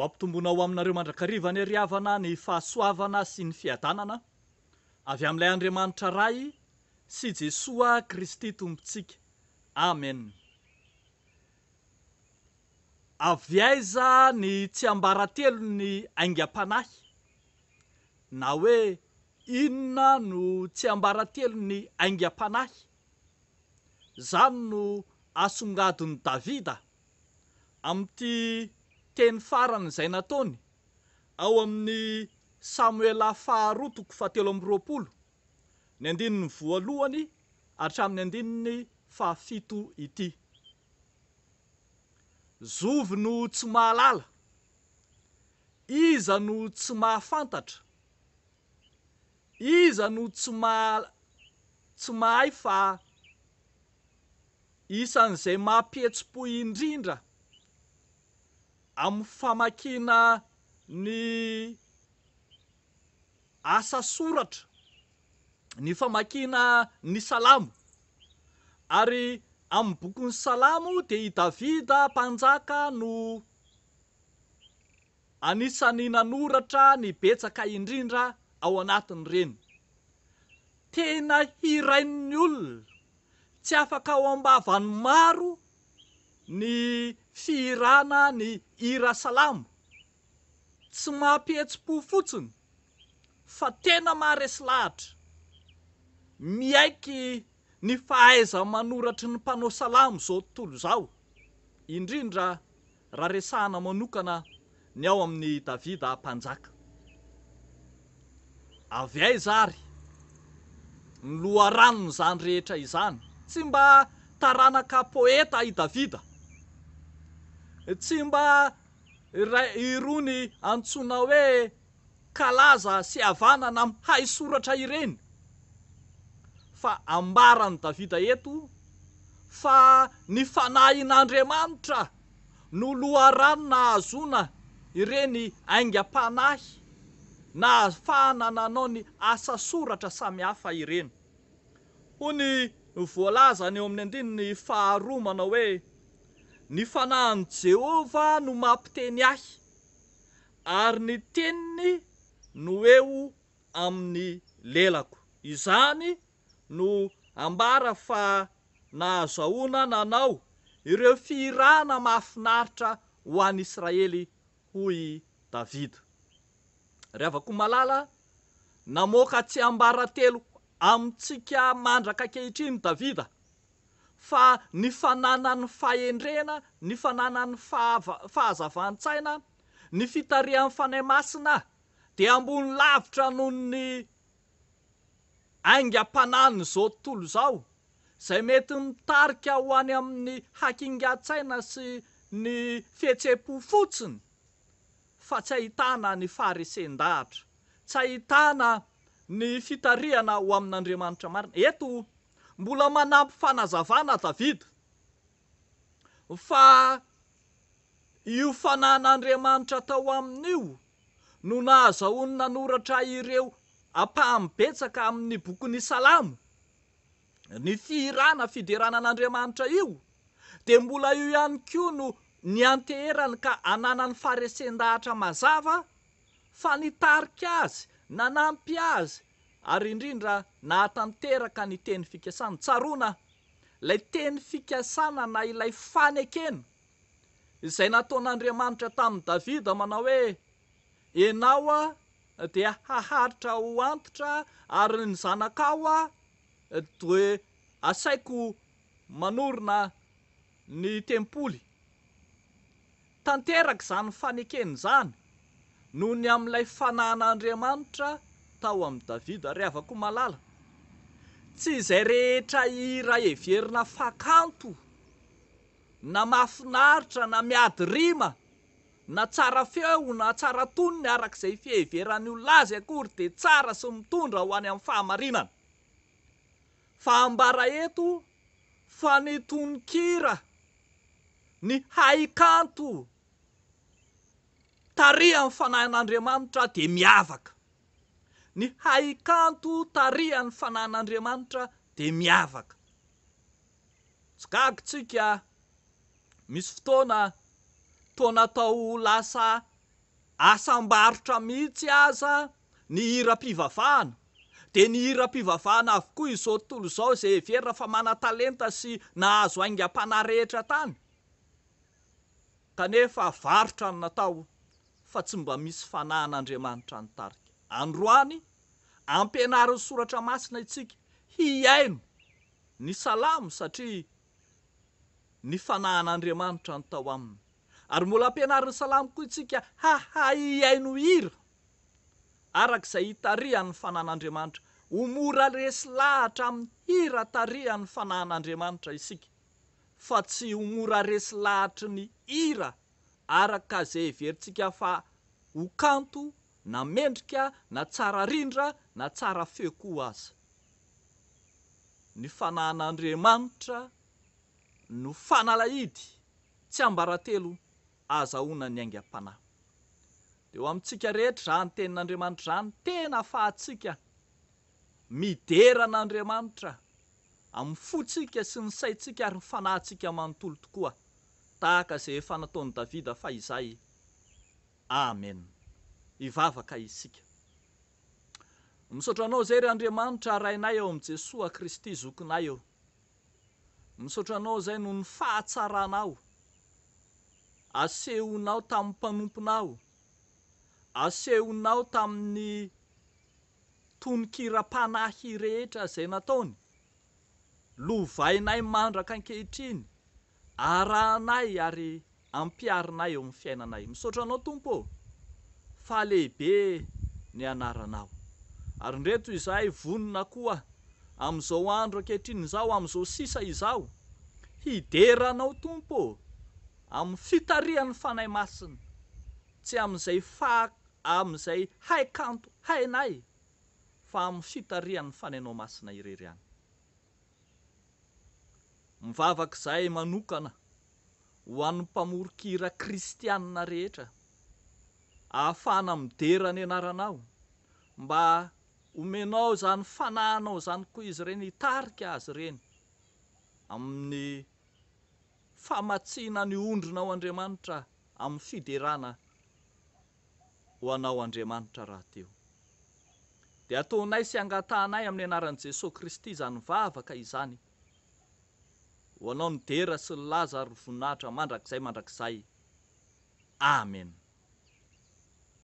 Mampitombona ao aminareo mandrakariva ny ariavana, ny fahasoavana sy ny fiadanana avy amin'ilay Andriamanitra ray sy Jesoa Kristy tompontsika. Amen. Avy aiza ny tsy ambaratelo ny aingam-panahy, na hoe inona no tsy ambaratelo ny aingam-panahy? Zany no asongadiny Davida amin'ity teny farany izay nataony ao amin'ny Samuela faharoa toko 7:20, ny 1 hatramin'ny 7 ity. Zovy no tsy mahalala, iza no tsy mahafantatra, iza no tsy mahay fa isan'izay mampihetsi-po indrindra amin'ny famakiana ny asa soratra, ny famakiana ny salamo. Ary amin'ny bokin'ny salamo dia i Davida mpanjaka no anisany nanoratra ny betsaka indrindra ao anatin'ireny. Tena hirain'ny olona, tsy afaka ao ambavany maro ny fihirana ny hira salamo. Tsy mampihetsi-po fotsiny fa tena maharesy lahatra. Miaiky ny fahaiza manoratry ny mpanao salamo zao tontolo izao, indrindra raha resahana manokana ny ao amin'ny Davida mpanjaka. Avy aiza ary ny loharanony izany rehetra izany? Tsy mba taranaka poeta i Davida, tsy mba irony antsoina hoe kalaza sy havanana mahay soratra ireny, fa ambarany Davida eto fa ny fanahin'Andriamanitra no loharano nahazoana ireny aingam-panahy na ahafahana nanao ny asa soratra samihafa ireny. Hony voalaza ny eo amin'ny 2 manao hoe: ny fanahin'i Jehova no mampiteny ahy, ary ny teniny no eo amin'ny lelako. Izany no ambara fa nahazoana nanao ireo fihirana mahafinaritra ho an'i Israely, hoy Davida. Rehavako malala, namoaka tsy ambaratelo amintsika mandraka ankehitriny Davida, fa ny fananany fahendrena, ny fananany fahazavan-tsaina, ny fitarihan'ny fanahy masina dia ambony lavitra noho ny aingam-panahiny zao tontolo izao, izay mety mitarika ho any amin'ny hakingan-tsaina sy ny fihetseham-po fotsiny, fa tsy ahitana ny faharesen-dahatra, tsy ahitana ny fitarihana ho amin'Andriamanitra marina. Eto mbola manampy fanazavana Davida fa io fanan'Andriamanitra tao amin'io no nahazoany nanoratra ireo ampaham-betsaka amin'ny bokin'ny salamo. Ny fihirana fiderana an'Andriamanitra io dia mbola io ihany koa no nianteherany ka ananany faharesen-dahatra mazava fa nitarika azy, nanampy azy, ary indrindra nahatanteraka ny teny fikasana. Tsaroana ilay teny fikasana na ilay fanekena izay nataon'Andriamanitra tamin'ny Davida, manao hoe: ianao dia haharitra ho antitra, ary ny zanakao dia asaiko manorina ny tempoly. Tanteraka izany fanekena izany noho ny amin'ilay fanan'Andriamanitra tao amin'ny Davida. Rehavako malala, tsy izay rehetra hira heverina fakanto na mahafinaritra na miady rima na tsara feo na tsara tonony arak'izay fiheveran'ny olona azy akory dia tsara sy mitondra ho any amin'ny fahamarinana. Fa ambara eto fa ny tonon-kira, ny haikanto tarihan'ny fanahin'Andriamanitra dia miavaka. Ny haikanto tarihan'ny fanahin'Andriamanitra dia miavaka. Tsy gaga tsika, misy fotoana toa natao lasa Asambarotra mihitsy aza ny hira-pivavahana. De ny hira-pivavahana avokoa izao tontolo izao zay verina fa mana-talenta sy nahazo aingam-panahy rehetra tany. Kanefa varotra no natao fa tsy mba misy fanahin'Andriamanitra nitarika. Androany ampianariny soratra masina itsika hiaino ny salamo satria ny fanahin'Andriamanitra no tao aminy. Ary mbola ampianariny salamo koa itsika hiaino hira arak'izay hitarihan'ny fanahin'Andriamanitra. Ho mora resy lahatra amin'ny hira tarihan'ny fanahin'Andriamanitra isika, fa tsy ho mora resy lahatry ny hira araka zay heverintsika fa ho kanto na mendrika na tsara rindra na tsara feo koa aza. Ny fanahin'Andriamanitra no fanalahidy tsy ambaratelo azahoana ny aingam-panahy. Eo amintsika rehetra zany tenin'Andriamanitra zany tena ahafahantsika mideran'Andriamanitra amin'ny fotsika sy ny saitsika ary ny fanahintsika manontolo tokoa, tahaka izay efa nataon'i Davida fahizay. Amen. Hivavaka isika. Misaotra anao zay ry Andriamanitra rainay ao amin'i Jesosy Kristy zokinay eo. Misaotra anao zay noho ny fahatsaranao, asehonao tamin'ny mpanomponao, asehonao tamin'ny tononkira-panahy rehetra zay nataony. Lovainay mandraka ankehitriny, arahanay ary ampiarinay eo amin'ny fiainanay. Misaotra anao Tompo, fa lehibe ny anaranao. Ary ndreto izahay vonona koa amin'izao andro ankehitriny izao, amin'izao sisa izao, hideranao Tompo amin'ny fitarihan'ny fanahy masina, tsy amin'izay haikanto hainay, fa amin'ny fitarihan'ny fanahinao masina irery ihany. Mivavaka izay manokana ho an'ny mpamorokira kristianina rehetra, ahafahana midera ny anaranao, mba omenao zany fanahinao zany koa izy ireny, hitarika azy ireny amin'ny famatsiana ny ondrinao Andriamanitra, amin'ny fiderana ho anao Andriamanitra raha teo. Dia ataonay sy angatanay amin'ny anaran'i Jesosy Kristy izany mivavaka izany, ho anao ny dera sy ny laza ary voninahitra mandrakizay. Amen.